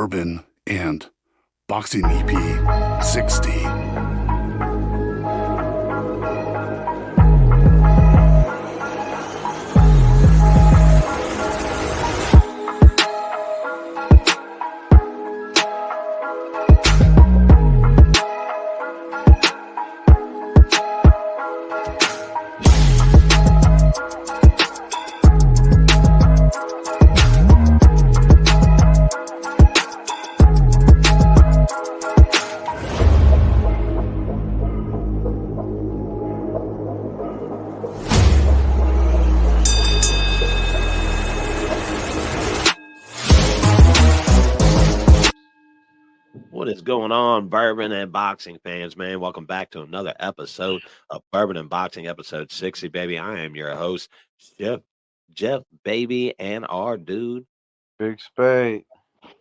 Bourbon and Boxing EP 60. What is going on, bourbon and boxing fans, man? Welcome back to another episode of Bourbon and Boxing, episode 60, baby. I am your host, Jeff, baby, and our dude Big Spade.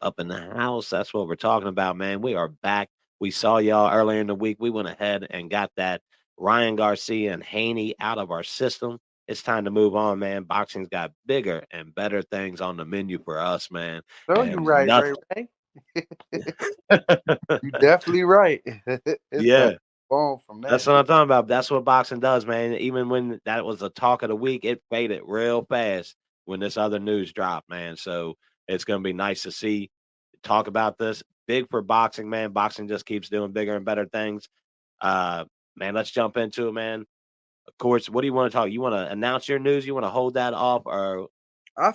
up in the house. That's what we're talking about, man. We are back. We saw y'all earlier in the week. We went ahead and got that Ryan Garcia and Haney out of our system. It's time to move on, man. Boxing's got bigger and better things on the menu for us, man. No, And you're right, nothing. Ray. You're definitely right. Yeah. On from that. That's what I'm talking about. That's what boxing does, man. Even when that was the talk of the week, it faded real fast when this other news dropped, man. So it's going to be nice to see, talk about this. Big for boxing, man. Boxing just keeps doing bigger and better things. Man, let's jump into it, man. Of course, what do you want to talk? You want to announce your news? You want to hold that off, or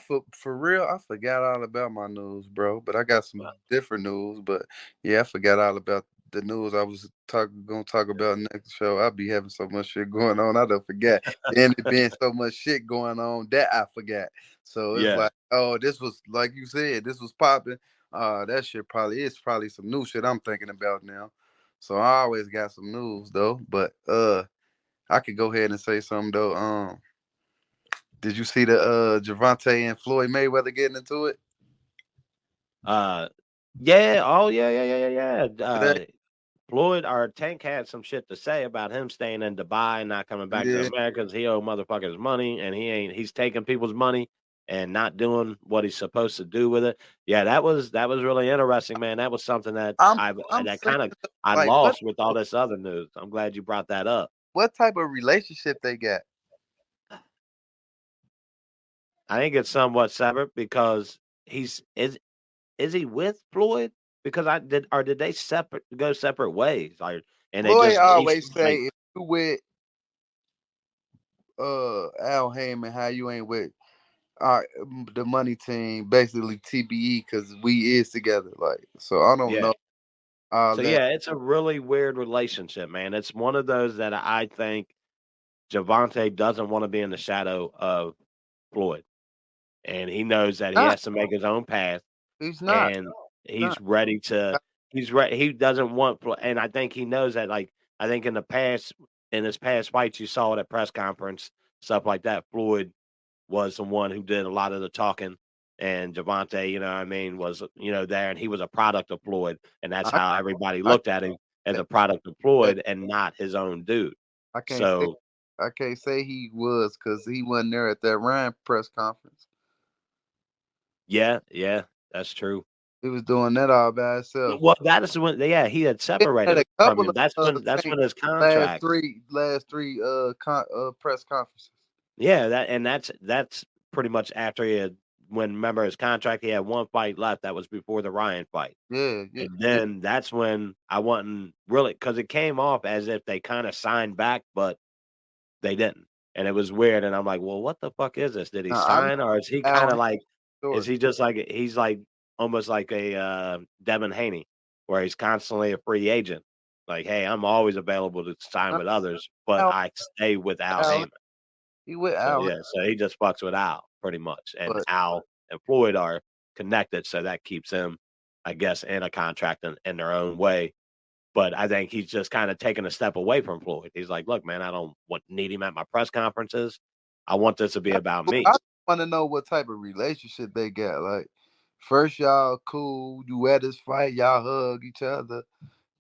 For real, I forgot all about my news, bro. But I got some different news. But yeah, I forgot all about the news I was gonna talk about next show. I'll be having so much shit going on. I don't forget. And it been so much shit going on that I forgot. So it's like, oh, this was like you said, this was popping. That shit it's probably some new shit I'm thinking about now. So I always got some news though. But I could go ahead and say something though. Did you see the Gervonta and Floyd Mayweather getting into it? Yeah. Oh, yeah. Floyd or Tank had some shit to say about him staying in Dubai and not coming back to America because he owed motherfuckers money and he's taking people's money and not doing what he's supposed to do with it. Yeah, that was really interesting, man. That was something that I lost with all this other news. I'm glad you brought that up. What type of relationship they got? I think it's somewhat separate because is he with Floyd? Because did they go separate ways? Like, and Floyd they just always say if you with Al Heyman, how you ain't with the money team, basically TBE, because we is together. Like, so I don't know. It's a really weird relationship, man. It's one of those that I think Gervonta doesn't want to be in the shadow of Floyd, and he knows that he has to make his own path. He's not, and he's ready to. He's ready. He doesn't want, and I think he knows that. Like, I think in his past fights, you saw it at press conference, stuff like that. Floyd was the one who did a lot of the talking, and Gervonta, you know what I mean, was, there, and he was a product of Floyd, and that's how everybody looked at him, as a product of Floyd and not his own dude. I can't say he was, because he wasn't there at that Ryan press conference. Yeah, that's true. He was doing that all by himself. Well, that is when, he had separated from him. That's when his contract. Last three press conferences. Yeah, that's pretty much after remember his contract, he had one fight left. That was before the Ryan fight. Yeah. And then that's when I wasn't really, because it came off as if they kind of signed back, but they didn't. And it was weird. And I'm like, well, what the fuck is this? Did he sign, or is he kind of like, is he just like, he's like almost like a Devin Haney, where he's constantly a free agent? Like, hey, I'm always available to sign with others, but I stay with Al Heyman. He with Al. So he just fucks with Al pretty much. And Al and Floyd are connected, so that keeps him, I guess, in a contract in their own way. But I think he's just kind of taking a step away from Floyd. He's like, look, man, I don't need him at my press conferences. I want this to be about me. I want to know what type of relationship they got. Like, first y'all cool, you at this fight, y'all hug each other.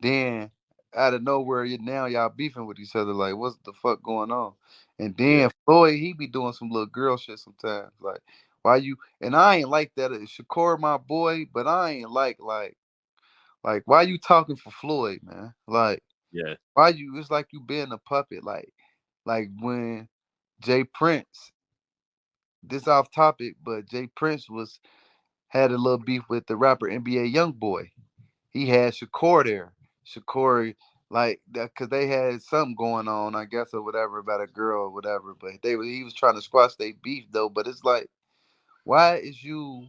Then out of nowhere, now y'all beefing with each other. Like, what's the fuck going on? And then Floyd, he be doing some little girl shit sometimes. Like, Why you? And I ain't like that. Shakur, my boy, but I ain't like why you talking for Floyd, man? Like, Yeah. why you? It's like you being a puppet. Like when Jay Prince. This off topic, but Jay Prince had a little beef with the rapper NBA YoungBoy. He had Shakur there. Shakur, like that, because they had something going on, I guess, or whatever, about a girl or whatever. But he was trying to squash their beef though. But it's like, why is you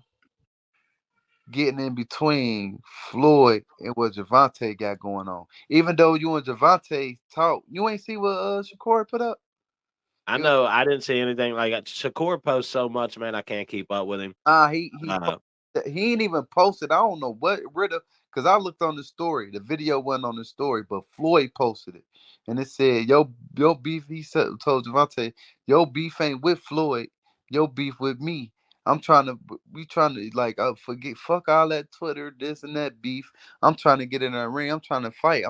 getting in between Floyd and what Javante got going on? Even though you and Javante talk, you ain't see what Shakur put up. I know I didn't see anything like Shakur posts so much, man. I can't keep up with him. He ain't even posted. I don't know what because I looked on the story. The video wasn't on the story, but Floyd posted it, and it said, "Yo beef." He told Javante, "Yo beef ain't with Floyd. Yo beef with me. We trying to like fuck all that Twitter, this and that beef. I'm trying to get in a ring. I'm trying to fight.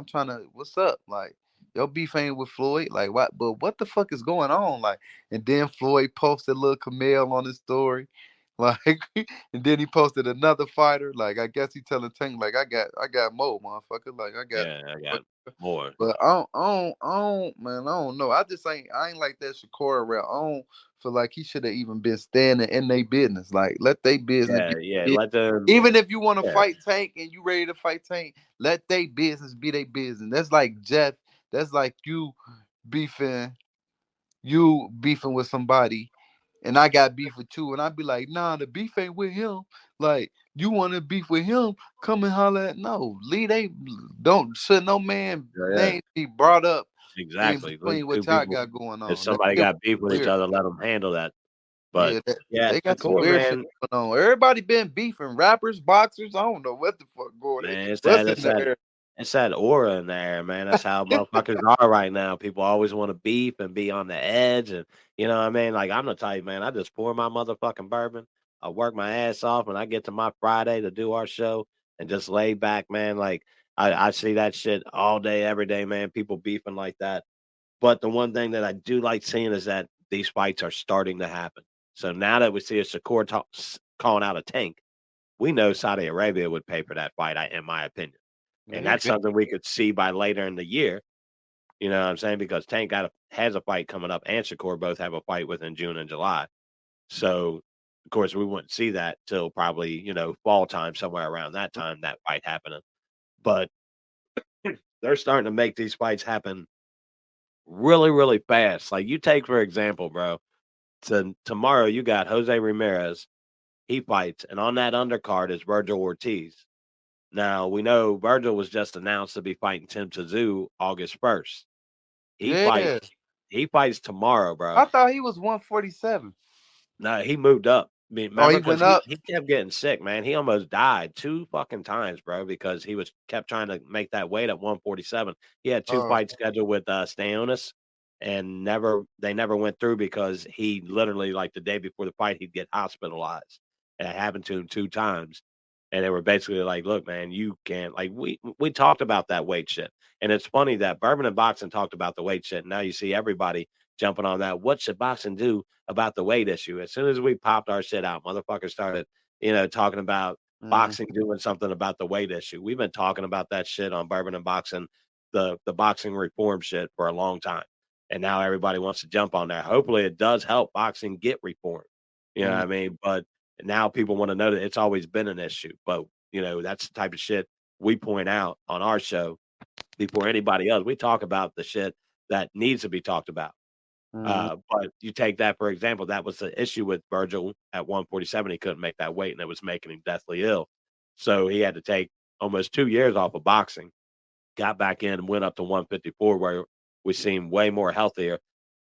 What's up? Like, your beef ain't with Floyd. Like, what? But what the fuck is going on? Like, and then Floyd posted little Camille on his story, like, and then he posted another fighter. Like, I guess he telling Tank, like, I got more, motherfucker. Like, I got more. But man, I don't know. I ain't like that Shakur route. I don't feel like he should have even been standing in their business. Like, let their business be. Let them. Even if you want to fight Tank and you ready to fight Tank, let their business be their business. That's like Jeff. That's like you beefing with somebody, and I got beef with you, and I'd be like, nah, the beef ain't with him. Like, you want to beef with him, come and holler at no. Should no man name be brought up exactly in between what y'all got going on. If somebody got beef with each other, let them handle that. But they got some weird shit going on. Everybody been beefing, rappers, boxers. I don't know what the fuck going on. Man, it's that aura in there, man. That's how motherfuckers are right now. People always want to beef and be on the edge, and you know what I mean. Like, I'm the type, man. I just pour my motherfucking bourbon. I work my ass off, and I get to my Friday to do our show and just lay back, man. Like, I see that shit all day, every day, man. People beefing like that. But the one thing that I do like seeing is that these fights are starting to happen. So now that we see a Shakur calling out a Tank, we know Saudi Arabia would pay for that fight, in my opinion. And that's something we could see by later in the year. You know what I'm saying? Because Tank has a fight coming up, and Shakur both have a fight within June and July. So, of course, we wouldn't see that till probably, fall time, somewhere around that time, that fight happening. But they're starting to make these fights happen really, really fast. Like, you take, for example, bro, tomorrow you got Jose Ramirez. He fights, and on that undercard is Virgil Ortiz. Now, we know Virgil was just announced to be fighting Tim Tszyu August 1st. He fights tomorrow, bro. I thought he was 147. No, he moved up. Remember, he went up? He kept getting sick, man. He almost died 2 fucking times, bro, because he kept trying to make that weight at 147. He had 2 fights scheduled with Stayonis, and they never went through because he literally, like, the day before the fight, he'd get hospitalized. It happened to him 2 times. And they were basically like, look, man, you can't, like, we talked about that weight shit. And it's funny that Bourbon and Boxing talked about the weight shit. And now you see everybody jumping on that. What should boxing do about the weight issue? As soon as we popped our shit out, motherfuckers started, talking about boxing doing something about the weight issue. We've been talking about that shit on Bourbon and Boxing, the boxing reform shit, for a long time. And now everybody wants to jump on that. Hopefully it does help boxing get reformed. You know what I mean? But now people want to know that it's always been an issue. But, that's the type of shit we point out on our show before anybody else. We talk about the shit that needs to be talked about. But you take that, for example, that was the issue with Virgil at 147. He couldn't make that weight, and it was making him deathly ill. So he had to take almost 2 years off of boxing, got back in and went up to 154, where we seem way more healthier.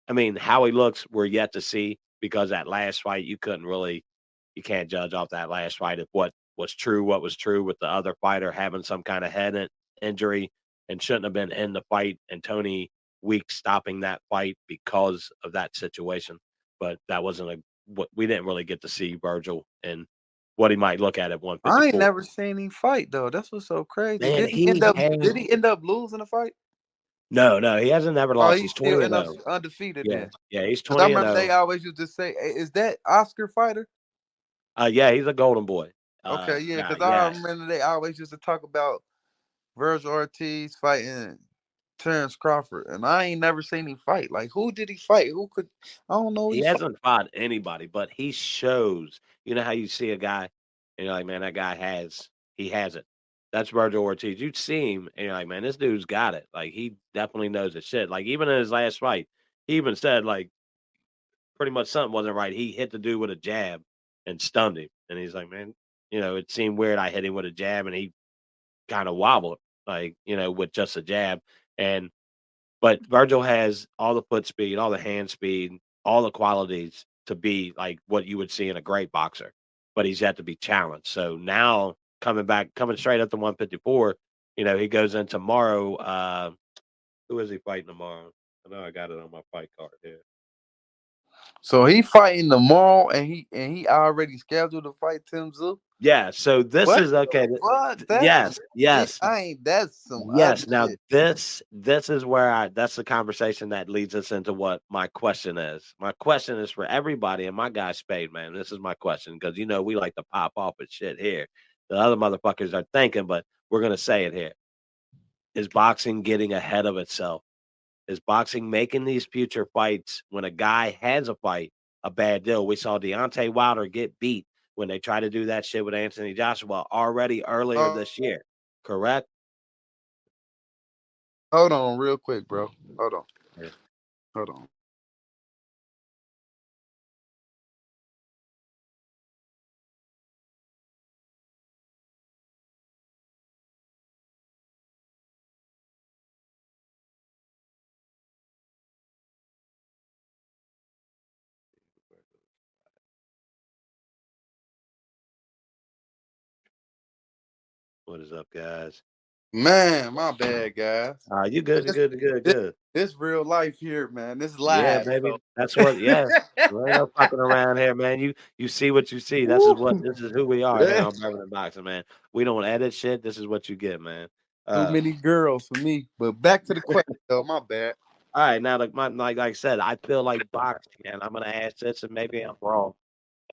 I mean, how he looks, we're yet to see, because that last fight, you can't judge off that last fight if what was true with the other fighter having some kind of head injury and shouldn't have been in the fight, and Tony Weeks stopping that fight because of that situation. But that wasn't what we didn't really get to see Virgil and what he might look at 154. I ain't never seen him fight though. That's what's so crazy. Man, did he end up losing the fight? No, he hasn't ever lost. He's 20-0. Undefeated. Yeah, then. Yeah, he's 20-0. I remember they always used to say, "Is that Oscar fighter?" Yeah, he's a golden boy. Okay, yeah, because I Yes. remember they always used to talk about Virgil Ortiz fighting Terrence Crawford, and I ain't never seen him fight. Like, who did he fight? Who could? I don't know. He hasn't fought anybody, but he shows. You know how you see a guy, and you're like, man, that guy he has it. That's Virgil Ortiz. You'd see him, and you're like, man, this dude's got it. Like, he definitely knows his shit. Like, even in his last fight, he even said, like, pretty much something wasn't right. He hit the dude with a jab and stunned him. And he's like, man, it seemed weird. I hit him with a jab, and he kind of wobbled, like, with just a jab. But Virgil has all the foot speed, all the hand speed, all the qualities to be like what you would see in a great boxer, but he's yet to be challenged. So now coming straight up to 154, he goes in tomorrow. Who is he fighting tomorrow? I know I got it on my fight card here. So he fighting tomorrow, and he already scheduled to fight Tim Tszyu. Yeah, so this is okay. Yes. That's some Yes. Now shit. This is where that's the conversation that leads us into what my question is. My question is for everybody, and my guy Spade, man. This is my question because we like to pop off with shit here. The other motherfuckers are thinking, but we're gonna say it here. Is boxing getting ahead of itself? Is boxing making these future fights when a guy has a fight a bad deal? We saw Deontay Wilder get beat when they tried to do that shit with Anthony Joshua already earlier this year, correct? Hold on real quick, bro. Hold on. Yeah. Hold on. What is up, guys? Man, my bad, guys. You good? Good. This real life here, man. This is Yeah, live. baby. So. That's what. Yeah, there ain't no fucking around here, man. You see what you see. This is who we are here on Bourbon and Boxing, man. We don't edit shit. This is what you get, man. Too many girls for me. But back to the question, though. My bad. All right, now like I said, I feel like boxing, and I'm gonna ask this, and maybe I'm wrong,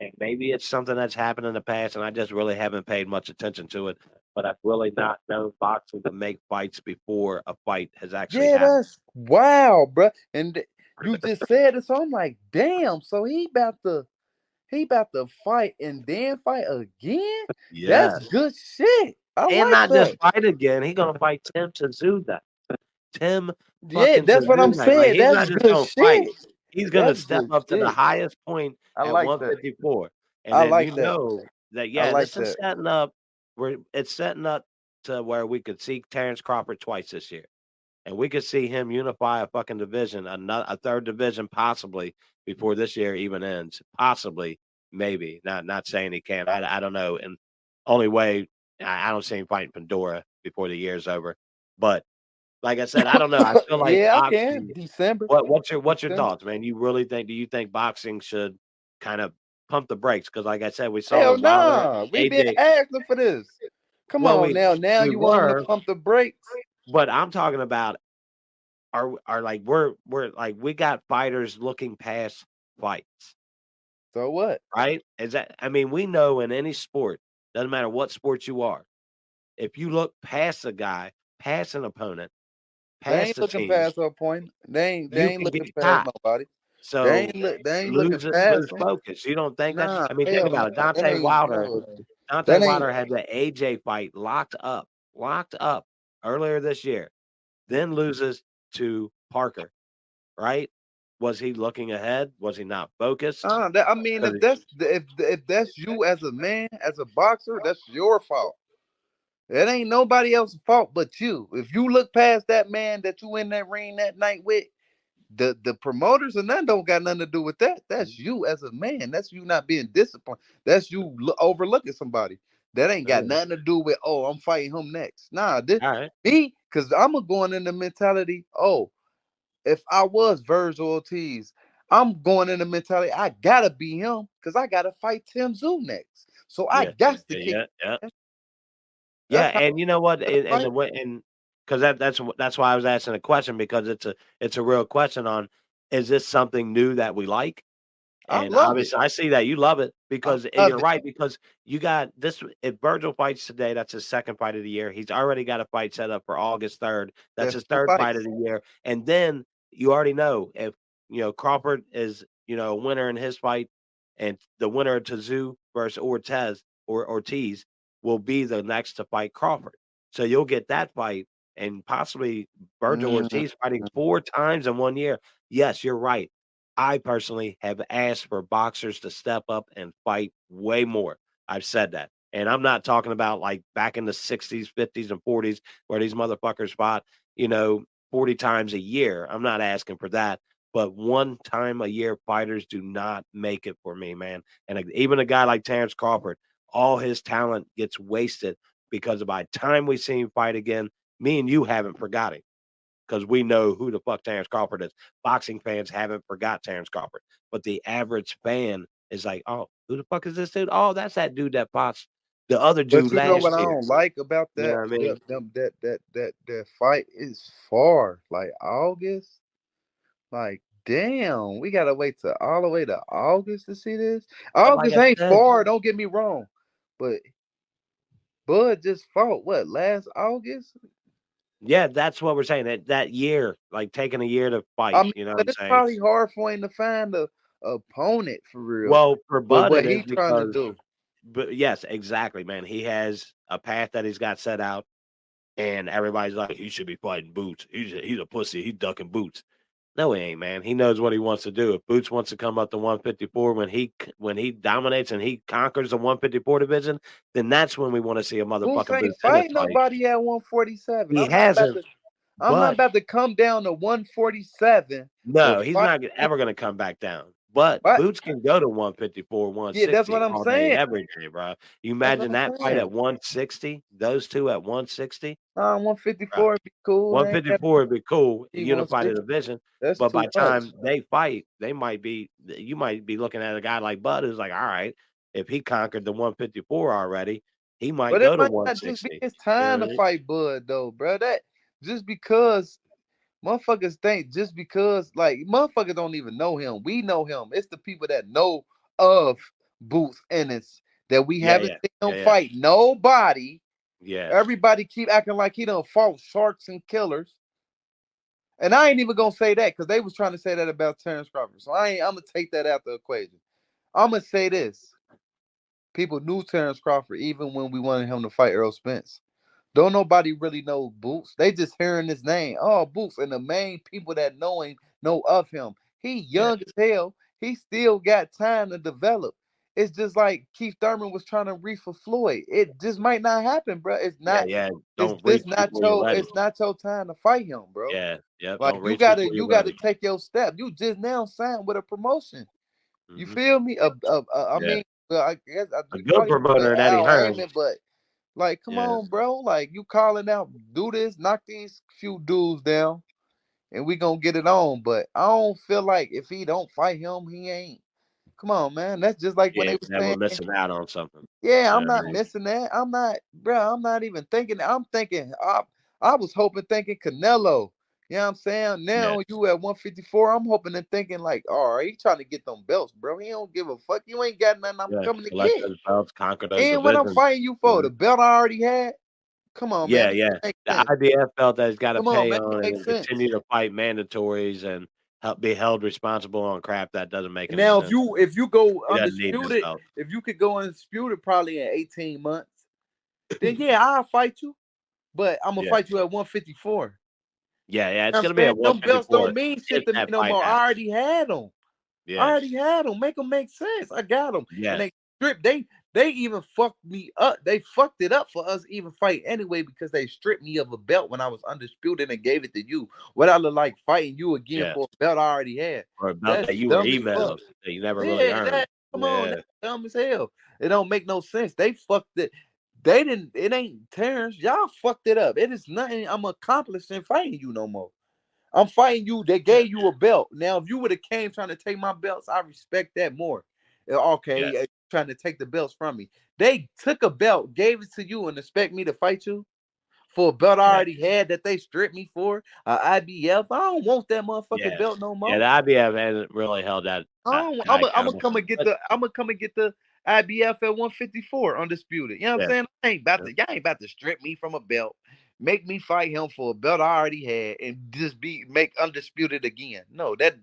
and maybe it's something that's happened in the past, and I just really haven't paid much attention to it. But I've really not known boxing to make fights before a fight has actually happened. That's wow, bro. And you just said it, so I'm like, damn. So he about to fight and then fight again. Yeah, That's good shit. and not just fight again. He's gonna fight Tim Tszyu. Tim, that's what I'm saying. Like, he's that's not just good gonna shit. fight. He's gonna That's step up to the highest point at like 154, and I then like that. This is setting up. It's setting up to where we could see Terrence Crawford twice this year, and we could see him unify a fucking division, a third division possibly before this year even ends. Possibly, maybe. Not saying he can't. I don't know. And only way I don't see him fighting Pandora before the year's over, but. Like I said, I don't know. I feel like boxing, I can. December. What's your thoughts, man? Do you think boxing should kind of pump the brakes? Because like I said, we saw Hell nah. We been asking for this. Come on now. Now you want them to pump the brakes. But I'm talking about are like we're like we got fighters looking past fights. So what? Right? We know in any sport, doesn't matter what sport you are, if you look past a guy, past an opponent. They ain't looking past our point. They ain't looking past nobody. So they ain't looking past focus. You don't think that? Think about it. Deontay Wilder had the AJ fight locked up earlier this year, then loses to Parker. Right? Was he looking ahead? Was he not focused? If that's you as a man, as a boxer, that's your fault. It ain't nobody else's fault but you. If you look past that man that you in that ring that night with, the promoters and that don't got nothing to do with that. That's you as a man. That's you not being disciplined. That's you overlooking somebody. That ain't got nothing to do with, oh, I'm fighting him next. Nah, me, because I'm going in the mentality, if I was Virgil Ortiz, I'm going in the mentality, I gotta be him because I gotta fight Tim Tszyu next. So I got to kick. Yeah, and you know what? And because that's why I was asking the question, because it's a real question on, is this something new that we like? And obviously, I see that you love it because you're right. Because you got this. If Virgil fights today, that's his second fight of the year. He's already got a fight set up for August 3rd. That's his third fight of the year. And then you already know if Crawford is a winner in his fight, and the winner of Tszyu versus Ortiz will be the next to fight Crawford. So you'll get that fight, and possibly Virgil Ortiz fighting 4 times in 1 year. Yes, you're right. I personally have asked for boxers to step up and fight way more. I've said that. And I'm not talking about like back in the 60s, 50s, and 40s where these motherfuckers fought, 40 times a year. I'm not asking for that. But 1 time a year fighters do not make it for me, man. And even a guy like Terrence Crawford, all his talent gets wasted because by the time we see him fight again, me and you haven't forgot him. Because we know who the fuck Terrence Crawford is. Boxing fans haven't forgot Terrence Crawford. But the average fan is like, oh, who the fuck is this dude? Oh, that's that dude that fought the other dude last year. But you know what I don't like about that? You know what I mean? That fight is far. Like August. Like, damn, we gotta wait till all the way to August to see this. August ain't far, don't get me wrong. But Bud just fought last August? Yeah, that's what we're saying. That year, like taking a year to fight. I mean, You know what I'm it's saying? probably hard for him to find a opponent for real. Well, for Bud, what he's trying to do. But yes, exactly, man. He has a path that he's got set out, and everybody's like, he should be fighting Boots. He's a pussy. He's ducking Boots. No, he ain't, man. He knows what he wants to do. If Boots wants to come up to 154 when he dominates and he conquers the 154 division, then that's when we want to see a motherfucking Boots ain't fight nobody at 147. He hasn't. I'm not about to come down to 147. No, he's not ever going to come back down. But Boots can go to 154, 160. Yeah, that's what I'm saying. Every day, bro. You imagine that fight at 160? Those two at 160? 154 would be cool. 154 would be cool. Unify the division. But by the time they fight, you might be looking at a guy like Bud who's like, all right, if he conquered the 154 already, he might go to 160. Just be his time to fight Bud, though, bro. That just because motherfuckers think just because motherfuckers don't even know him. We know him. It's the people that know of Boots Ennis that we haven't seen him fight nobody. Yeah. Everybody keep acting like he done fought sharks and killers. And I ain't even gonna say that because they was trying to say that about Terrence Crawford. So I'm gonna take that out the equation. I'm gonna say this. People knew Terrence Crawford even when we wanted him to fight Errol Spence. Don't nobody really know Boots. They just hearing his name. Oh, Boots. And the main people that know him know of him. He young as hell. He still got time to develop. It's just like Keith Thurman was trying to reach for Floyd. It just might not happen, bro. It's not. It's not your time to fight him, bro. Yeah. Like you gotta take your step. You just now signed with a promotion. You feel me? I mean, I guess a good promoter, Eddie Hearns. But like, come on, bro. Like, you calling out, do this, knock these few dudes down, and we gonna get it on. But I don't feel like if he don't fight him, he ain't. Come on, man. That's just like when they were saying, missing out on something. Yeah, I'm not missing that. I'm not, bro. I'm not even thinking. I'm thinking. I was thinking Canelo. You know what I'm saying? Now you at 154. I'm hoping and thinking like, all right, he trying to get them belts, bro. He don't give a fuck. You ain't got nothing. I'm coming to get. Those belts, conquer those and what I'm fighting you for, the belt I already had. Come on, man. The IBF belt that he's got to pay on and continue to fight mandatories and be held responsible on crap that doesn't make any sense. Now, if you go undisputed, if you could go undisputed probably in 18 months, then I'll fight you. But I'm gonna fight you at 154. Yeah, it's gonna be a 154. Them belts don't mean shit to me no more. I already had them. I already had them. Make them make sense. I got them. Yeah. And they stripped. They even fucked me up. They fucked it up for us even fight anyway because they stripped me of a belt when I was undisputed and gave it to you. What I look like fighting you again for a belt I already had. Or a belt that you were emailed that you never really earned. Come on, that's dumb as hell. It don't make no sense. They fucked it. They didn't. It ain't Terrence. Y'all fucked it up. It is nothing I'm accomplishing fighting you no more. I'm fighting you. They gave you a belt. Now, if you would have came trying to take my belts, I respect that more. Okay, trying to take the belts from me. They took a belt, gave it to you, and expect me to fight you for a belt I already had that they stripped me for. IBF. I don't want that motherfucking belt no more. Yeah, the IBF hasn't really held that. I'm gonna come and get the IBF at 154 undisputed. You know what I'm saying? Y'all ain't about to strip me from a belt, make me fight him for a belt I already had, and just make undisputed again. No, that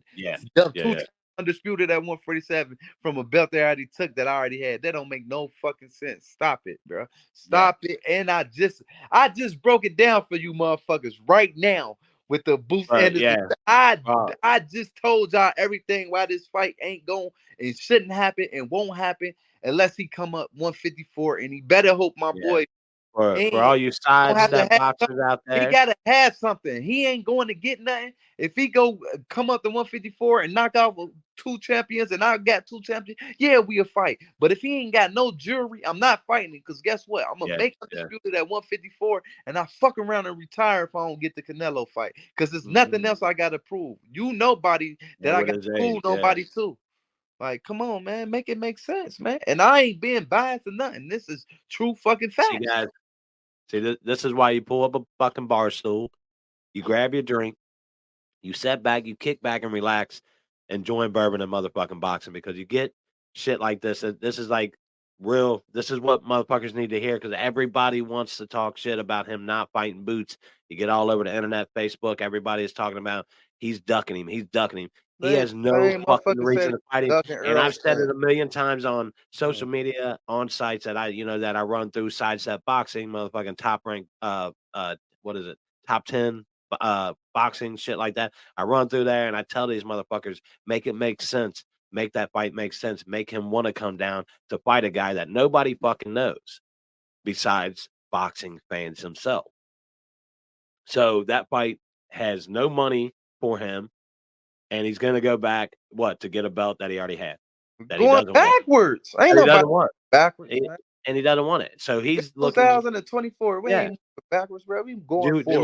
two times undisputed at 147 from a belt they already took that I already had. That don't make no fucking sense. Stop it, bro. Stop it. And I just broke it down for you motherfuckers right now. With the booth and I just told y'all everything why this fight ain't going and shouldn't happen and won't happen unless he come up 154, and he better hope my boy for all you sidestep boxers out there. He gotta have something. He ain't going to get nothing. If he go come up to 154 and knock out 2 champions and I got 2 champions, we'll fight. But if he ain't got no jewelry, I'm not fighting him, because guess what? I'm gonna make undisputed at 154, and I fuck around and retire if I don't get the Canelo fight, because there's nothing else I gotta prove. Nobody that I got to prove nobody too. Like, come on, man, make it make sense, man. And I ain't being biased or nothing. This is true fucking fact. See, this is why you pull up a fucking bar stool, you grab your drink, you sit back, you kick back and relax, and join Bourbon and motherfucking boxing, because you get shit like this. This is like real. This is what motherfuckers need to hear, because everybody wants to talk shit about him not fighting Boots. You get all over the internet, Facebook. Everybody is talking about he's ducking him. He's ducking him. He has no fucking reason to fight him. And I've said it a million times on social media, on sites that I run through, Sidestep Boxing, motherfucking top rank, what is it? Top 10 boxing, shit like that. I run through there and I tell these motherfuckers, make it make sense. Make that fight make sense. Make him want to come down to fight a guy that nobody fucking knows besides boxing fans himself. So that fight has no money for him. And he's going to go back, to get a belt that he already had. Going backwards. Ain't nobody backwards. And he doesn't want it. So he's looking. 2024. We ain't backwards, bro. We going forward. Do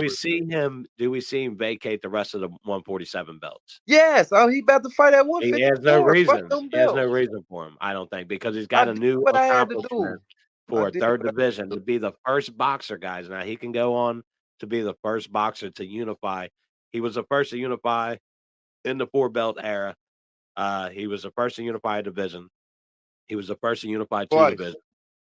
we see him vacate the rest of the 147 belts? Yes. Oh, he about to fight at 154. He has no reason. He has no reason for him, I don't think, because he's got a new accomplishment for a third division to be the first boxer, guys. Now he can go on to be the first boxer to unify. He was the first to unify in the 4-belt era. He was the first to unify a division. He was the first to unify 2 divisions.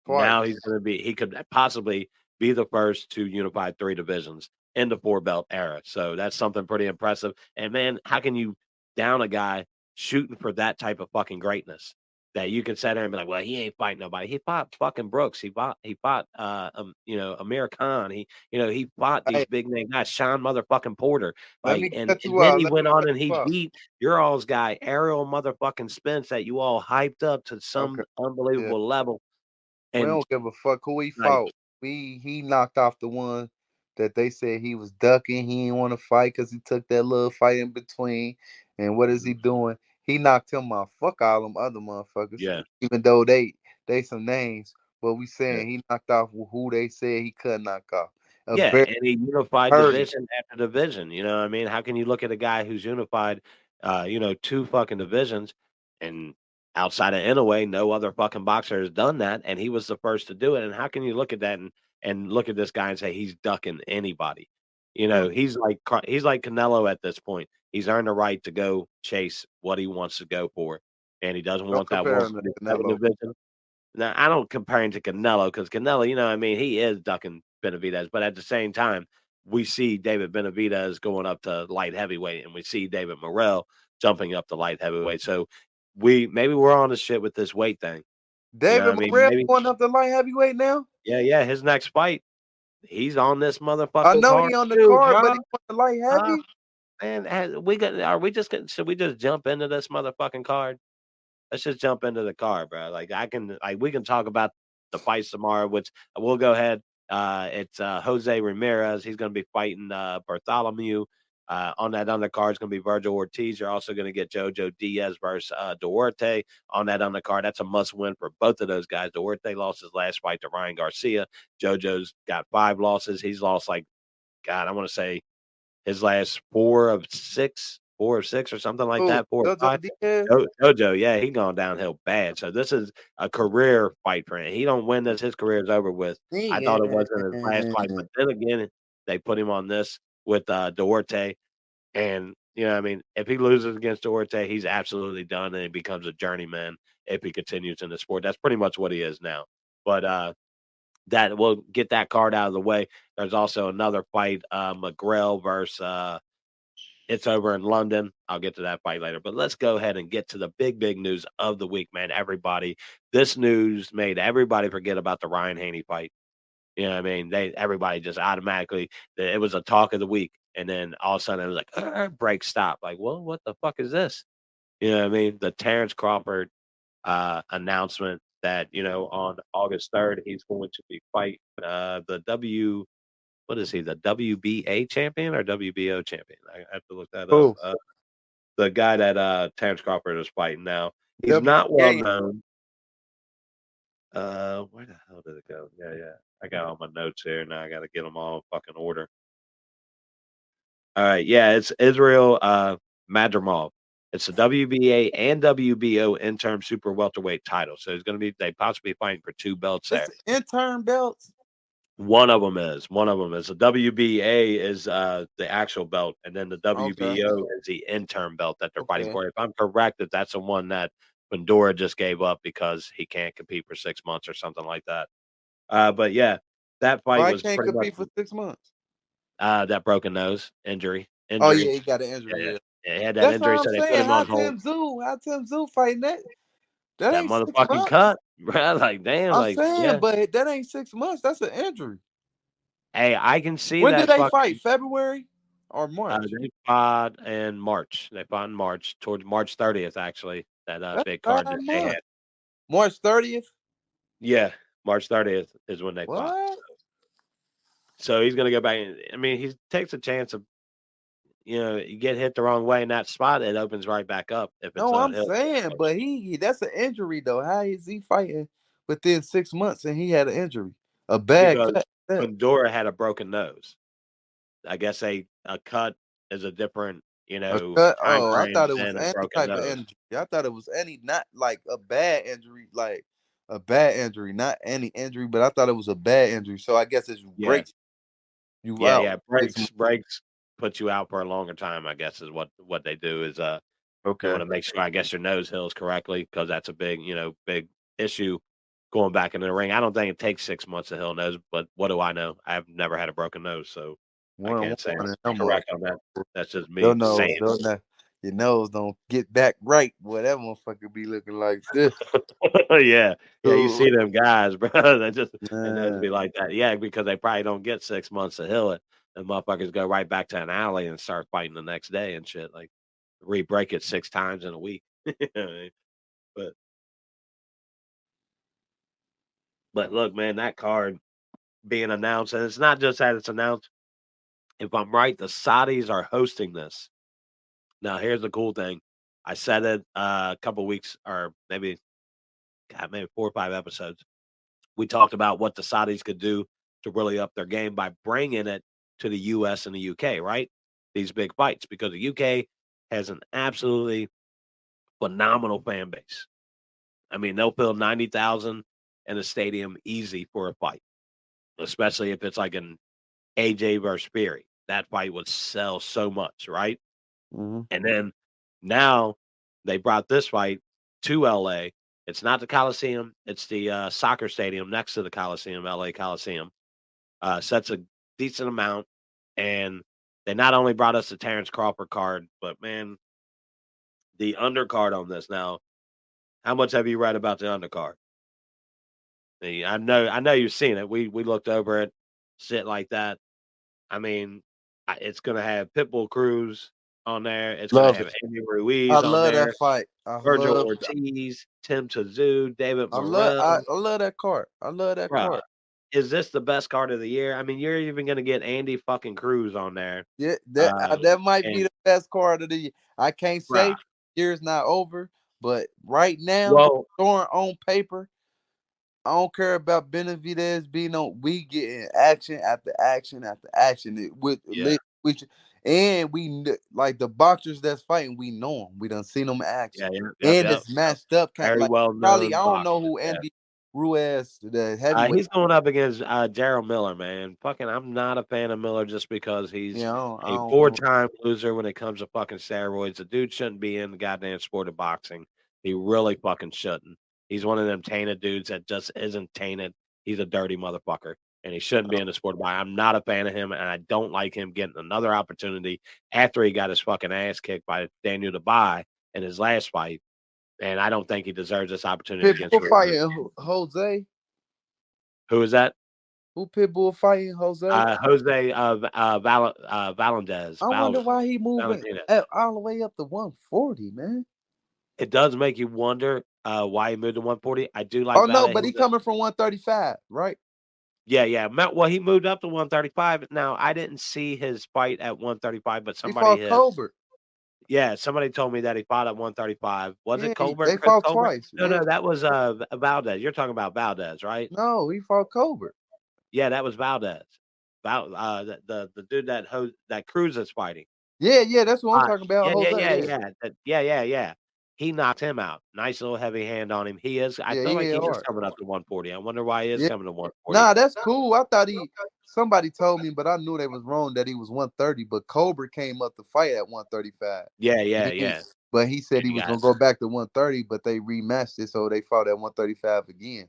Now he could possibly be the first to unify 3 divisions in the 4-belt era. So that's something pretty impressive. And man, how can you down a guy shooting for that type of fucking greatness that you can sit there and be like, well, he ain't fighting nobody. He fought fucking Brooks. He fought Amir Khan. He fought these big name guys, Sean motherfucking Porter. And then he went on and he beat your all's guy, Ariel motherfucking Spence, that you all hyped up to some unbelievable level. And we don't give a fuck who he fought. He knocked off the one that they said he was ducking. He didn't want to fight because he took that little fight in between. And what is he doing? He knocked him off. Fuck all them other motherfuckers. Yeah. Even though they some names, but we saying he knocked off who they said he could knock off. And he unified division after division. You know what I mean? How can you look at a guy who's unified, 2 fucking divisions, and outside of Inoue, no other fucking boxer has done that, and he was the first to do it. And how can you look at that and look at this guy and say he's ducking anybody? He's like Canelo at this point. He's earned the right to go chase what he wants to go for, and he doesn't want that 147 division. Now, I don't compare him to Canelo, because Canelo, he is ducking Benavidez, but at the same time, we see David Benavidez going up to light heavyweight, and we see David Morrell jumping up to light heavyweight. So maybe we're on the shit with this weight thing. David Morrell going up to light heavyweight now? Yeah. His next fight, he's on this motherfucker. I know he on the card, but he went to light heavy. Man, should we just jump into this motherfucking card? Let's just jump into the card, bro. We can talk about the fights tomorrow, which we'll go ahead. It's Jose Ramirez. He's going to be fighting Bartholomew. On that undercard is going to be Virgil Ortiz. You're also going to get Jojo Diaz versus Duarte on that undercard. That's a must-win for both of those guys. Duarte lost his last fight to Ryan Garcia. Jojo's got 5 losses. He's lost I want to say his last 4 of 6 4 or 6 or something like that, 4 or JoJo 5. Diaz? JoJo, yeah, he gone downhill bad. So this is a career fight for him. He don't win this, his career is over with. I thought it wasn't his last fight, but then again, they put him on this with Duarte. And, you know what I mean? If he loses against Duarte, he's absolutely done, and he becomes a journeyman if he continues in the sport. That's pretty much what he is now. But that we'll get that card out of the way. There's also another fight, McGrail versus it's over in London. I'll get to that fight later. But let's go ahead and get to the big news of the week, man. Everybody, this news made everybody forget about the Ryan Haney fight. You know what I mean? Everybody just automatically, it was a talk of the week. And then all of a sudden it was like, break, stop. Like, well, what the fuck is this? You know what I mean? The Terrence Crawford announcement that, on August 3rd, he's going to be fighting what is he, the WBA champion or WBO champion? I have to look that up. The guy that Terrence Crawford is fighting now. He's not well known. Where the hell did it go? Yeah. I got all my notes here. Now I got to get them all in fucking order. All right. Yeah, it's Israel Madrimov. It's the WBA and WBO interim super welterweight title. So it's going to be, they possibly fighting for 2 belts there. Interim belts? One of them is. The WBA is the actual belt, and then the WBO is the interim belt that they're fighting for. If I'm correct, that's the one that Pandora just gave up because he can't compete for 6 months or something like that. But yeah, that fight was can't compete for 6 months. That broken nose injury. Oh yeah, he got an injury. Yeah, he had that injury, so they put him on hold. How Tim Tszyu fighting that? That ain't motherfucking cut, bro. Like, damn. I'm saying, but that ain't 6 months. That's an injury. Hey, I can see when that. When did they fight? February or March? They fought in March. They fought in March, towards March 30th, actually. That big card that they had. March 30th? Yeah, March 30th is when they fought. So he's going to go back. I mean, he takes a chance of, you get hit the wrong way in that spot, it opens right back up. I'm saying, but that's an injury, though. How is he fighting within 6 months and he had an injury? A bad cut. Pandora had a broken nose. I guess a cut is a different, I thought it was any type of injury. I thought it was not like a bad injury, like a bad injury, not any injury, but I thought it was a bad injury. So I guess it breaks you out. Yeah, breaks put you out for a longer time, I guess, is what they do is you want to make sure, I guess, your nose heals correctly, because that's a big, big issue going back into the ring. I don't think it takes 6 months to heal a nose, but what do I know? I've never had a broken nose, so I can't say I'm correct on that. That's just me saying. Your nose don't get back right. Boy, that motherfucker be looking like this. Yeah, you see them guys, bro. They just be like that. Yeah, because they probably don't get 6 months to heal it. The motherfuckers go right back to an alley and start fighting the next day and shit. Like, re-break it 6 times in a week. But look, man, that card being announced, and it's not just that it's announced. If I'm right, the Saudis are hosting this. Now, here's the cool thing. I said it a couple weeks, or maybe 4 or 5 episodes. We talked about what the Saudis could do to really up their game by bringing it to the U.S. and the U.K., right? These big fights, because the U.K. has an absolutely phenomenal fan base. I mean, they'll fill 90,000 in a stadium easy for a fight, especially if it's like an AJ versus Fury. That fight would sell so much, right? Mm-hmm. And then now they brought this fight to LA. It's not the Coliseum. It's the soccer stadium next to the Coliseum, LA Coliseum. Sets a decent amount. And they not only brought us the Terrence Crawford card, but, man, the undercard on this. Now, how much have you read about the undercard? I know you've seen it. We looked over it, shit like that. I mean, it's going to have Pitbull Cruz on there. It's going to have Andy Ruiz on there. I love that fight. Virgil Ortiz, Tim Tszyu, David Morrell. I love that card. I love that card. Is this the best card of the year? I mean, you're even going to get Andy fucking Cruz on there. Yeah, that might be the best card of the year. I can't say year's not over, but right now, throwing on paper, I don't care about Benavidez being on. We getting action after action after action. And like the boxers that's fighting, we know them. We done seen them in action. And it's matched up kind of Very like well probably known I don't know boxer. who Yeah. Andy Ruiz, the heavyweight. He's going up against Daryl Miller, man. Fucking, I'm not a fan of Miller just because he's I a don't 4-time loser when it comes to fucking steroids. The dude shouldn't be in the goddamn sport of boxing. He really fucking shouldn't. He's one of them tainted dudes that just isn't tainted. He's a dirty motherfucker, and he shouldn't be in the sport of boxing. I'm not a fan of him, and I don't like him getting another opportunity after he got his fucking ass kicked by Daniel Dubai in his last fight. And I don't think he deserves this opportunity against Pitbull fighting Jose. Who is that? Who Pitbull fighting Jose? Jose Valendes. I wonder why he moving all the way up to 140, man. It does make you wonder why he moved to 140. I do like. Oh no, but he coming from 135, right? Yeah. Well, he moved up to 135. Now I didn't see his fight at 135, but somebody he fought Colbert. Yeah, somebody told me that he fought at 135. Was it Colbert? They fought Colbert? twice. No, that was Valdez. You're talking about Valdez, right? No, he fought Colbert. Yeah, that was Valdez. The dude that Cruz is fighting. Yeah, that's what I'm talking about. Yeah. He knocked him out. Nice little heavy hand on him. He is. I feel like he is coming up to 140. I wonder why he is coming to 140. Nah, that's cool. I thought somebody told me, but I knew they was wrong that he was 130. But Colbert came up to fight at 135. Yeah. But he said he was gonna go back to 130, but they rematched it, so they fought at 135 again.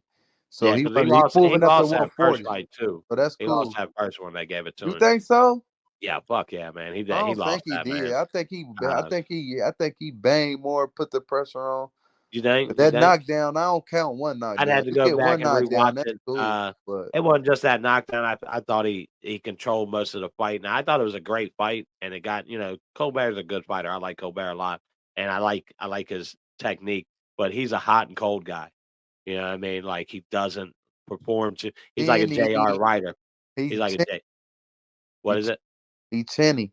So he moving lost up to 140. that first fight too. So that's cool. He lost that first one. They gave it to him. You think so? Yeah, fuck yeah, man. He lost that, did. man. I think he banged more, put the pressure on. You think? But that knockdown, I don't count one knockdown. I'd have to go back and rewatch it. Cool, it wasn't just that knockdown. I thought he controlled most of the fight. And I thought it was a great fight. And it got, Colbert's a good fighter. I like Colbert a lot. And I like his technique. But he's a hot and cold guy. You know what I mean? Like he doesn't perform he's like a JR Ryder. He's like a J. What is it? He's chinny.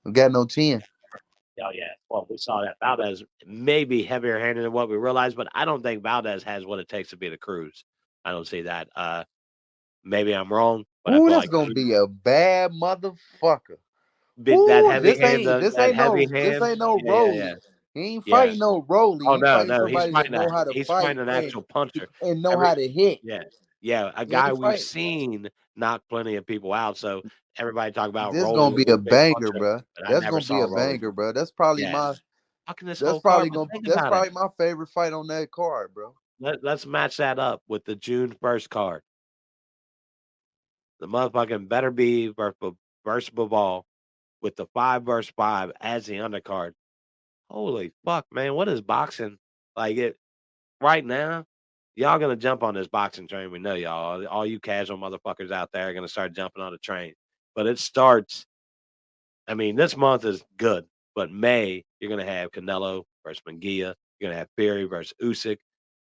We got no chin. Oh, yeah. Well, we saw that. Valdez may be heavier handed than what we realized, but I don't think Valdez has what it takes to beat a Cruz. I don't see that. Maybe I'm wrong. But Ooh, this gonna be a bad motherfucker. That heavy hand. This ain't no Rolly. Yeah. He ain't fighting no Rolly. Oh, no. He's fighting an actual puncher. And know how to hit. Yeah. A guy we've seen knock plenty of people out. So everybody talk about this Rolly. Gonna be a banger, bro. That's gonna be a banger, bro. That's probably my favorite fight on that card, bro. Let's match that up with the June 1st card. The motherfucking better be versus Bourbon with the 5 versus 5 as the undercard. Holy fuck, man! What is boxing like? It right now. Y'all gonna jump on this boxing train. We know y'all. All you casual motherfuckers out there are gonna start jumping on the train. But it starts. I mean, this month is good, but May you're gonna have Canelo versus Munguia. You're gonna have Fury versus Usyk.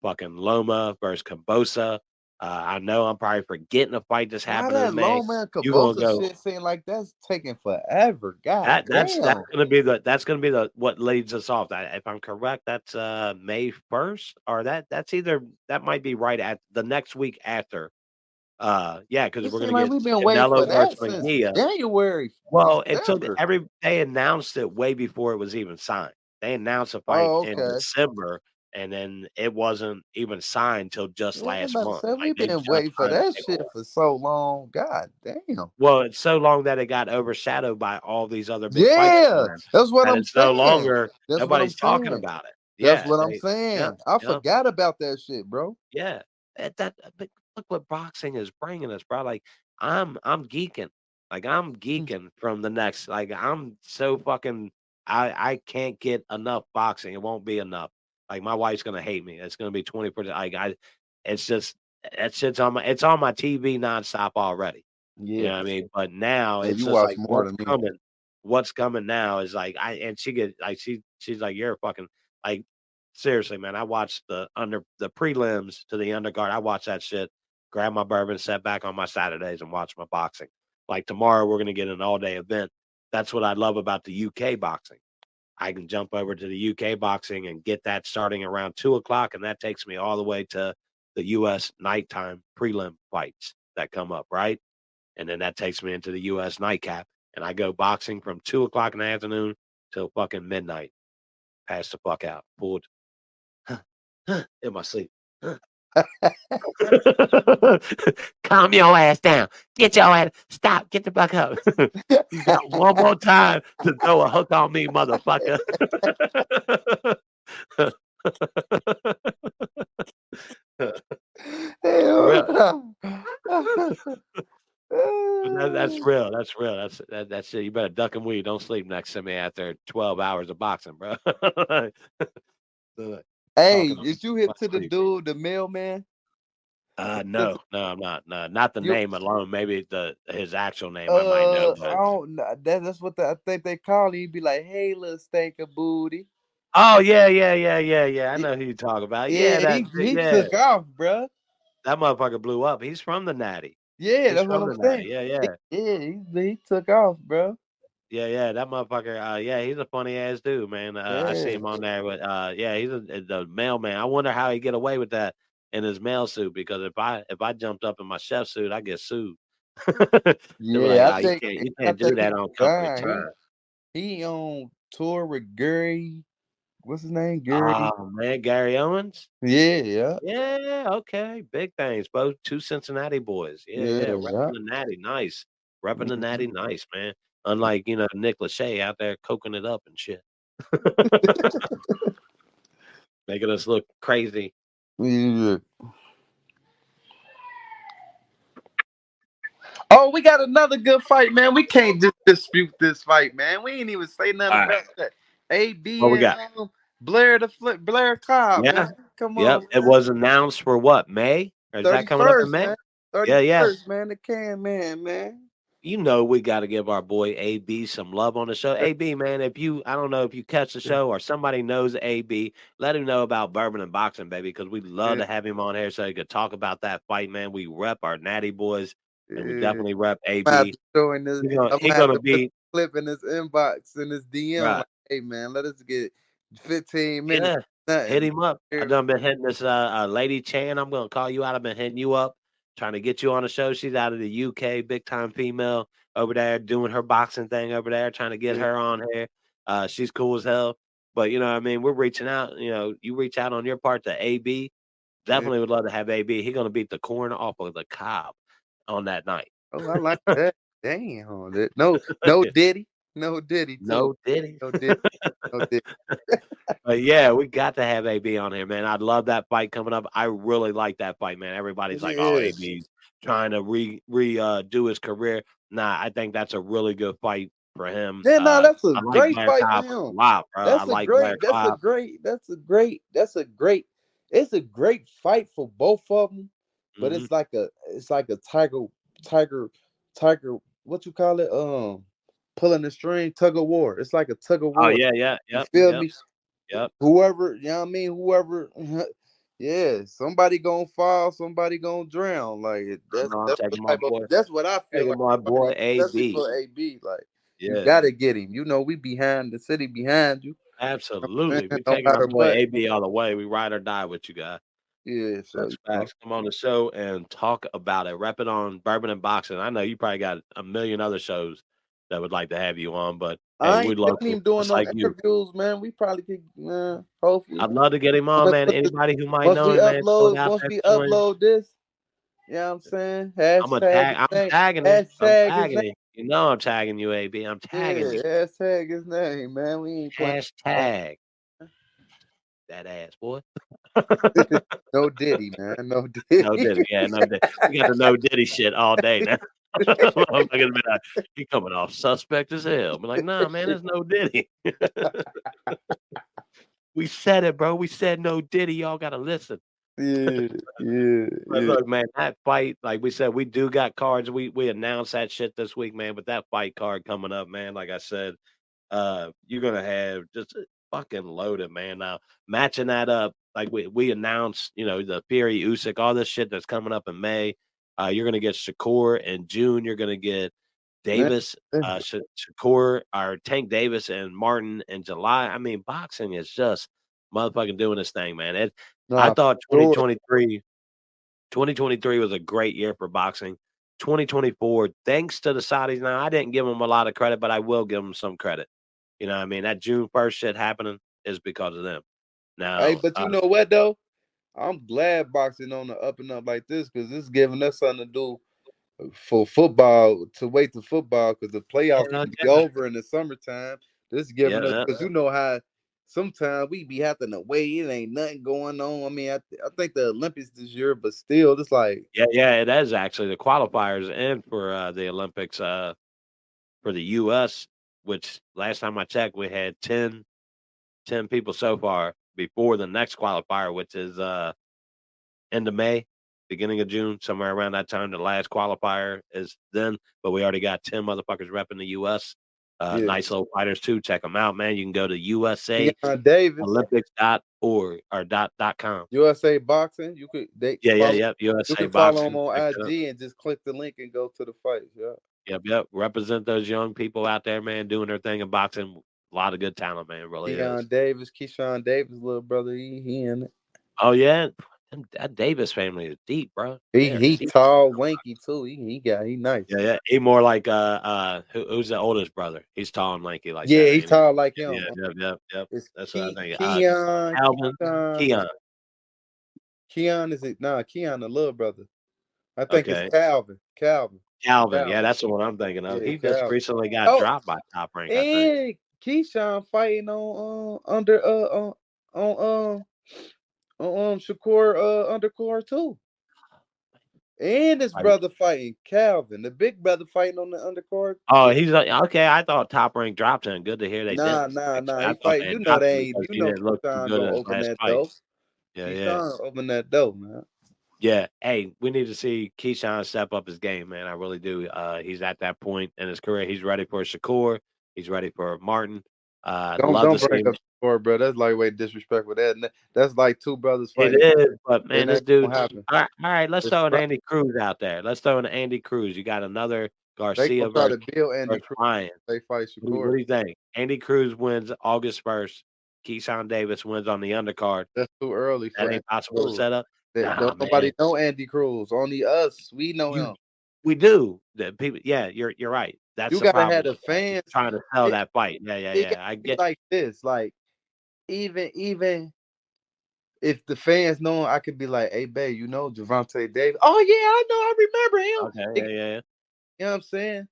Fucking Loma versus Kambosa. I know I'm probably forgetting a fight that's happening in May. Loma and Kambosa shit seem like that's taking forever. God, that's gonna be what leads us off. If I'm correct, that's May 1st, or that might be right at the next week after. Because we're gonna get we've been waiting for that since January. Well, they announced it way before it was even signed. They announced a fight in December. And then it wasn't even signed till just last month. We've been waiting for that shit for so long. God damn. Well, it's so long that it got overshadowed by all these other big fights. That's what I'm saying. No longer nobody's talking about it. That's what I'm saying. I forgot about that shit, bro. Yeah. Look what boxing is bringing us, bro. Like I'm geeking. Like I'm geeking from the next. Like I'm so fucking. I can't get enough boxing. It won't be enough. Like my wife's gonna hate me. It's gonna be 20%. It's just that shit's on my TV nonstop already. Yeah, you know what I mean. But now it's just like what's coming. What's coming now is like she's like you're fucking like seriously, man. I watched the prelims to the undercard. I watch that shit. Grab my bourbon, sit back on my Saturdays, and watch my boxing. Like tomorrow, we're gonna get an all-day event. That's what I love about the UK boxing. I can jump over to the UK boxing and get that starting around 2:00, and that takes me all the way to the US nighttime prelim fights that come up, right? And then that takes me into the US nightcap. and I go boxing from 2:00 in the afternoon till fucking midnight. Pass the fuck out. Pulled in my sleep. Calm your ass down. Get your ass. Stop. Get the fuck up. You got one more time to throw a hook on me, motherfucker. That's real. That's real. That's it. You better duck and weave. Don't sleep next to me after 12 hours of boxing, bro. Hey, did you hit to the dude, the mailman? No, I'm not. No, not the name alone. Maybe his actual name I might know. But... I don't know. That's what I think they call him. He'd be like, "Hey, little stinker booty." Oh yeah. I know who you talk about. Yeah, he took off, bro. That motherfucker blew up. He's from the Natty. Yeah, that's what I'm saying. Yeah. He took off, bro. Yeah, that motherfucker. Yeah, he's a funny ass dude, man. I see him on there, but he's the mailman. I wonder how he get away with that in his mail suit, because if I jumped up in my chef suit, I get sued. Yeah, I think you can't do that on company time. He on tour with Gary. What's his name? Gary. Oh man, Gary Owens. Yeah. Okay, big things. Both two Cincinnati boys. Yeah. Repping the Natty, nice. Repping the Natty, nice, man. Unlike Nick Lachey out there coking it up and shit, making us look crazy. Yeah. Oh, we got another good fight, man. We can't just dispute this fight, man. We ain't even say nothing about that. AB what we got? Blair Cobb. Yeah, man. Come on. It was announced for what, May? Or is that coming up in May? Man. 31st, man. The can man. We got to give our boy AB some love on the show. AB, man, I don't know if you catch the show or somebody knows AB, let him know about Bourbon and Boxing, baby, because we'd love to have him on here so he could talk about that fight, man. We rep our Natty boys, and we definitely rep AB. He's gonna be clip in his inbox in his DM. Right. Like, hey, man, let us get 15 minutes. Yeah. Hit him up. I've done been hitting this Lady Chan. I'm gonna call you out. I've been hitting you up, trying to get you on the show. She's out of the UK, big time female over there doing her boxing thing over there, trying to get her on here. She's cool as hell. But we're reaching out. You reach out on your part to AB. Definitely would love to have AB. He's gonna beat the corn off of the cob on that night. Oh, I like that. Damn. No Diddy. No Diddy. No Diddy. But yeah, we got to have AB on here, man. I'd love that fight coming up. I really like that fight, man. Everybody's like, "Oh, AB's trying to do his career." Nah, I think that's a really good fight for him. Yeah, that's a great fight for him. Wow, bro. It's a great fight for both of them. But it's like a tiger, what you call it? Pulling the string, tug of war. It's like a tug of war. Oh yeah. You feel me? Yep. Whoever, whoever, somebody gonna fall, somebody gonna drown. Like that's what I feel. Like my boy AB. For AB, like you gotta get him. We behind the city behind you. Absolutely. We taking our boy AB all the way. We ride or die with you guys. Yeah, so facts. Come on the show and talk about it. Rep it on Bourbon and Boxing. I know you probably got a million other shows that would like to have you on, but we'd love to. Doing no interviews, man. We probably could. Hopefully, I'd love to get him on, man. Anybody who might know him, man. Once we upload this, you know what I'm saying? I'm tagging him. You know I'm tagging you, AB. I'm tagging you. Hashtag his name, man. We ain't hashtag that ass, boy. No Diddy, man. No Diddy. No Diddy. Yeah, no Diddy. We got the no Diddy shit all day now. I'm not gonna be like, he coming off suspect as hell. Be like, nah, man, there's no Diddy. We said it, bro. We said no Diddy. Y'all gotta listen. Yeah. Look, man, that fight, like we said, we do got cards. We announced that shit this week, man. But that fight card coming up, man, like I said, you're gonna have just fucking loaded, man. Now matching that up, like we announced, the Fury Usyk, all this shit that's coming up in May. You're gonna get Shakur in June. You're gonna get Davis, Shakur, or Tank Davis and Martin in July. I mean, boxing is just motherfucking doing this thing, man. I thought 2023 was a great year for boxing. 2024, thanks to the Saudis. Now, I didn't give them a lot of credit, but I will give them some credit. You know what I mean? That June 1st shit happening is because of them. Now, Hey, but you know what though? I'm glad boxing on the up and up like this because it's giving us something to do for football to wait to football because the playoffs will be over in the summertime. This is giving us because you know how sometimes we be having to wait. It ain't nothing going on. I mean, I think the Olympics this year, but still, it's like yeah, it is actually the qualifiers and for the Olympics for the U.S., which last time I checked, we had 10 people so far before the next qualifier, which is end of May, beginning of June, somewhere around that time. The last qualifier is then, but we already got 10 motherfuckers repping the U.S. Nice little fighters too. Check them out, man. You can go to USA Olympics.org or .com. USA Boxing. You could USA you can follow them on IG and just click the link and go to the fights. Yeah. Yep. Represent those young people out there, man, doing their thing in boxing. A lot of good talent, man. It really is. Keyshawn Davis, little brother, he in it. Oh yeah, that Davis family is deep, bro. He tall, lanky too. He nice. Yeah. He more like who's the oldest brother? He's tall and lanky like that. Yeah, he's tall like him. Yep. That's what I think. Keon is it? Nah, Keon the little brother. I think it's Calvin. Yeah, that's the one I'm thinking of. He just recently got dropped by Top Rank. I think. Keyshawn fighting on Shakur undercard too. And his brother fighting Calvin, the big brother fighting on the undercard. Oh, he's like, okay. I thought Top Rank dropped him. Good to hear they did. Nah. He fight. You know they ain't. You know Keyshawn gonna open that door. Keyshawn open that door, man. Yeah. Hey, we need to see Keyshawn step up his game, man. I really do. He's at that point in his career. He's ready for Shakur. He's ready for Martin. Don't bring up Shakur, bro. That's lightweight disrespect with that. That's like two brothers fighting. It is, but man, this dude. All right, let's throw an Andy Cruz out there. Let's throw an Andy Cruz. You got another Garcia versus Andy Cruz. Ryan. They fight Shakur. What do you think? Andy Cruz wins August 1st. Keyshawn Davis wins on the undercard. That's too early for that. Ain't possible to set up. Don't nobody know Andy Cruz. Only us. We know him. We do. The people. Yeah, you're right. That's you the problem. Have the fans trying to sell that fight. Yeah. I get like this. Like even if the fans know him, I could be like, "Hey, babe, you know Gervonta Davis? Oh yeah, I know. I remember him. Okay, yeah. You know what I'm saying?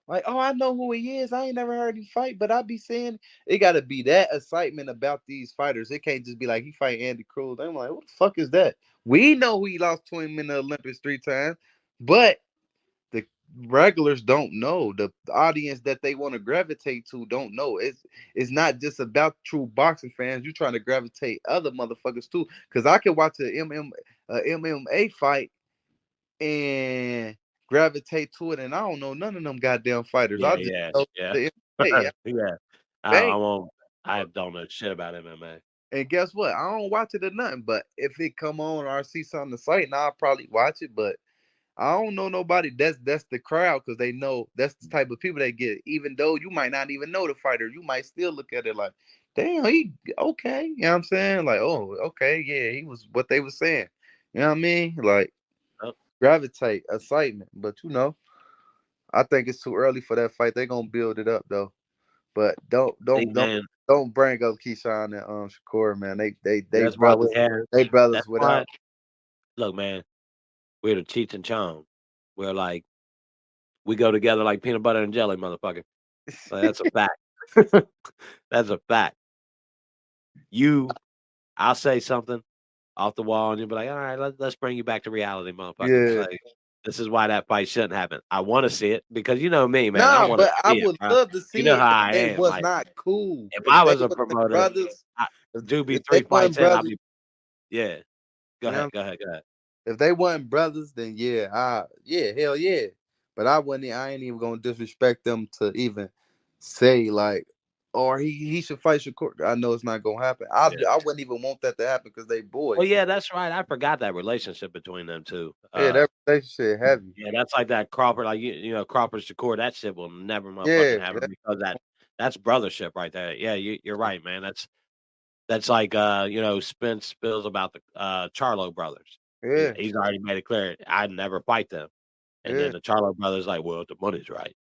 Like, oh, I know who he is. I ain't never heard him fight, but I be saying it got to be that excitement about these fighters. It can't just be like he fight Andy Cruz. I'm like, what the fuck is that? We know he lost to him in the Olympics 3 times, but the regulars don't know. The audience that they want to gravitate to don't know. It's not just about true boxing fans. You're trying to gravitate other motherfuckers too. Because I can watch a MMA fight and gravitate to it, and I don't know none of them goddamn fighters. Yeah. I don't know shit about MMA. And guess what? I don't watch it or nothing. But if it come on or I see something on the site, now I'll probably watch it. But I don't know nobody. That's the crowd because they know that's the type of people they get. Even though you might not even know the fighter, you might still look at it like, damn, he okay. You know what I'm saying? Like, oh, okay, yeah, he was what they were saying. You know what I mean? Like, gravitate, excitement. But I think it's too early for that fight. They're gonna build it up though. But don't bring up Keyshawn and Shakur, man. They brothers. They brothers without. Look, man, we're the Cheech and Chong. We're like we go together like peanut butter and jelly, motherfucker. Like, that's a fact. That's a fact. I'll say something off the wall, and you'll be like, all right, let's bring you back to reality, motherfucker. Yeah. Like, this is why that fight shouldn't happen. I want to see it because you know me, man. I would love to see it. How I am. It was like, not cool. If I was a promoter, do be 3 fights in, I'll be. Yeah. Go ahead. If they wasn't brothers, then hell yeah. But I ain't even gonna disrespect them to even say like, or he should fight Shakur. I know it's not gonna happen. I wouldn't even want that to happen because they boys. Well, yeah, that's right. I forgot that relationship between them two. That relationship heavy. Yeah, that's like that Crawford, like Crawford Shakur. That shit will never motherfucking happen because that's brothership right there. Yeah, you're right, man. That's like Spence spills about the Charlo brothers. Yeah, he's already made it clear. I'd never fight them. And then the Charlo brother's like, well, the money's right.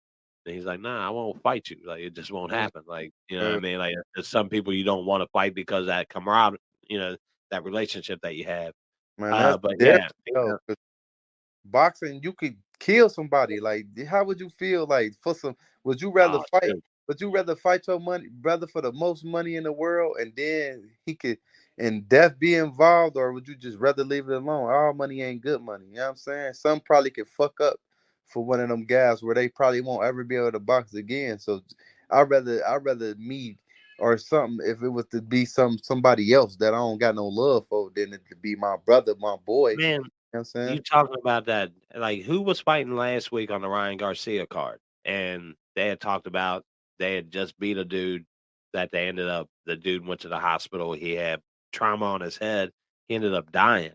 And he's like, nah, I won't fight you. Like, it just won't happen. Like, you know what I mean? Like, there's some people you don't want to fight because that camaraderie, that relationship that you have. Man, that's But yeah. Boxing, you could kill somebody. Like, how would you feel? Like, would you rather fight? Shit. Would you rather fight your brother for the most money in the world, and then and death be involved, or would you just rather leave it alone? All money ain't good money. You know what I'm saying? Some probably could fuck up for one of them guys where they probably won't ever be able to box again. So, I'd rather me or something if it was to be somebody else that I don't got no love for than it to be my brother, my boy. Man, You know what I'm saying? you talking about that? Like, who was fighting last week on the Ryan Garcia card? And they had talked about they had just beat a dude that the dude went to the hospital. He had trauma on his head. He ended up dying.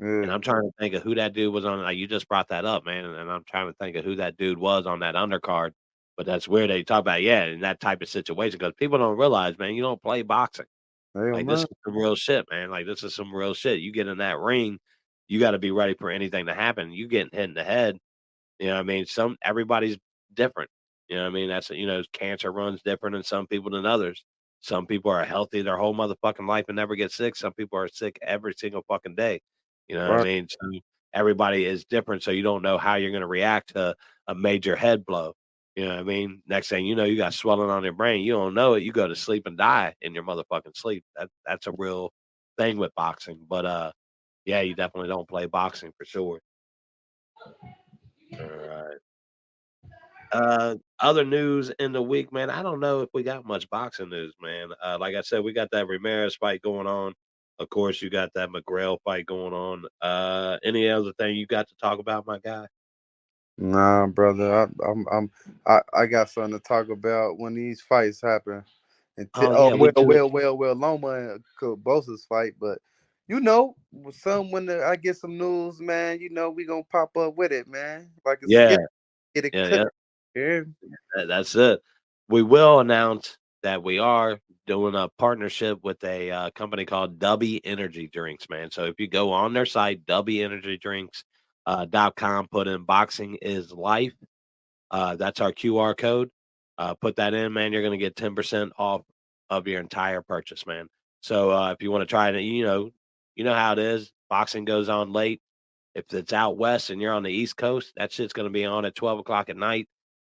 And I'm trying to think of who that dude was on. Like, you just brought that up, man. And I'm trying to think of who that dude was on that undercard. But that's where they talk about, in that type of situation, because people don't realize, man, you don't play boxing. Like, this is some real shit, man. Like, this is some real shit. You get in that ring, you got to be ready for anything to happen. You getting hit in the head, you know what I mean? Everybody's different. You know what I mean? That's, cancer runs different in some people than others. Some people are healthy their whole motherfucking life and never get sick. Some people are sick every single fucking day. You know what I mean? So everybody is different. So you don't know how you're going to react to a major head blow. You know what I mean? Next thing you know, you got swelling on your brain. You don't know it. You go to sleep and die in your motherfucking sleep. That's a real thing with boxing. But yeah, you definitely don't play boxing for sure. All right. Other news in the week, man. I don't know if we got much boxing news, man. Like I said, we got that Ramirez fight going on. Of course, you got that McGrail fight going on. Any other thing you got to talk about, my guy? Nah, brother. I got something to talk about when these fights happen. Loma and Bosa's fight, but I get some news, man. We gonna pop up with it, man. Like a Yeah, get it yeah. yeah. That's it. We will announce that we are doing a partnership with a company called W Energy Drinks, man. So if you go on their site, WEnergydrinks.com, put in Boxing is Life. That's our QR code. Put that in, man. You're going to get 10% off of your entire purchase, man. So if you want to try it, you know how it is. Boxing goes on late. If it's out west and you're on the East Coast, that shit's going to be on at 12 o'clock at night.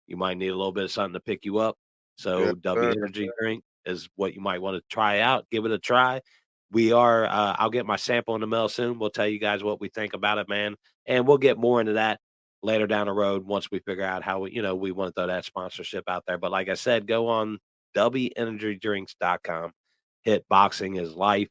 You might need a little bit of something to pick you up. So W Energy Drink is what you might want to try out. Give it a try. We are. I'll get my sample in the mail soon. We'll tell you guys what we think about it, man, and we'll get more into that later down the road once we figure out how we want to throw that sponsorship out there. But like I said, go on WEnergydrinks.com, hit Boxing is Life,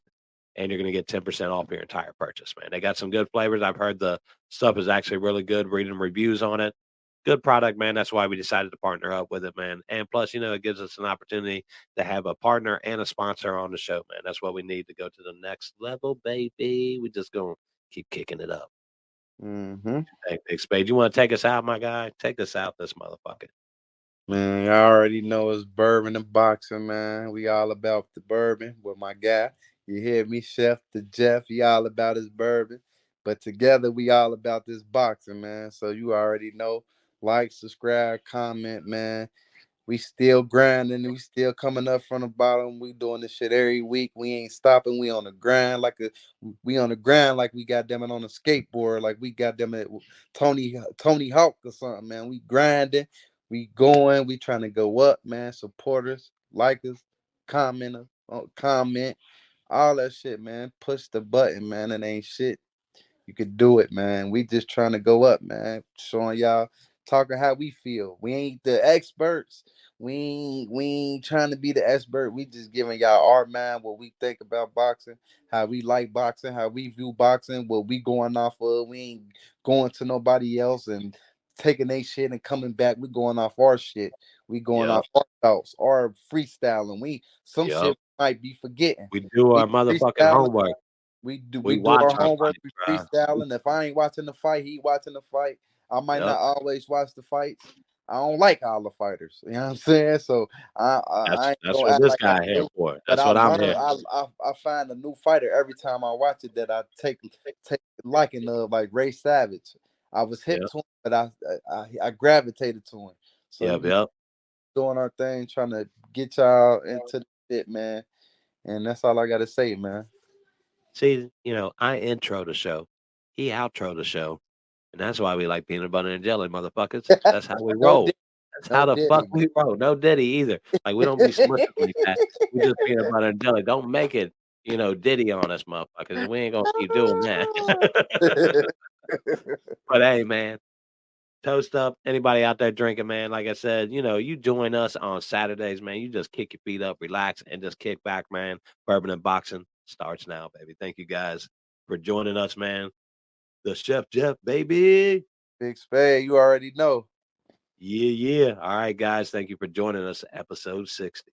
and you're going to get 10% off your entire purchase, man. They got some good flavors. I've heard the stuff is actually really good. Reading reviews on it. Good product, man. That's why we decided to partner up with it, man. And plus, it gives us an opportunity to have a partner and a sponsor on the show, man. That's what we need to go to the next level, baby. We just going to keep kicking it up. Mm-hmm. Hey, Big Spade, you want to take us out, my guy? Take us out, this motherfucker. Man, I already know it's bourbon and boxing, man. We all about the bourbon with my guy. You hear me, Chef to Jeff? He all about his bourbon. But together, we all about this boxing, man. So you already know. Like, subscribe, comment, man. We still grinding. We still coming up from the bottom. We doing this shit every week. We ain't stopping. We on the grind like we got them on a skateboard. Like we got them at Tony Hawk or something, man. We grinding. We going. We trying to go up, man. Support us, like us, comment, all that shit, man. Push the button, man. It ain't shit. You could do it, man. We just trying to go up, man. Showing y'all, talking how we feel. We ain't the experts. We ain't trying to be the expert. We just giving y'all our mind, what we think about boxing, how we like boxing, how we view boxing, what we going off of. We ain't going to nobody else and taking their shit and coming back. We going off our shit. We going off our thoughts, our freestyling. Some shit might be forgetting. We do our motherfucking homework. We do our homework. We freestyling. If I ain't watching the fight, he watching the fight. I might not always watch the fights. I don't like all the fighters. You know what I'm saying? So I that's what this guy here for. That's what I'm here. I find a new fighter every time I watch it that I take liking of, like Ray Savage. I was hip to him, but I gravitated to him. So doing our thing, trying to get y'all into the shit, man. And that's all I gotta say, man. See, I intro the show. He outro the show. And that's why we like peanut butter and jelly, motherfuckers. That's how we roll. That's how the fuck we roll. No Diddy either. Like, we don't be smushing like that. We just peanut butter and jelly. Don't make it, Diddy on us, motherfuckers. We ain't gonna keep doing that. But hey, man, toast up. Anybody out there drinking, man? Like I said, you join us on Saturdays, man. You just kick your feet up, relax, and just kick back, man. Bourbon and Boxing starts now, baby. Thank you guys for joining us, man. The Chef Jeff, baby. Big Spade, you already know. Yeah. All right, guys. Thank you for joining us. Episode 60.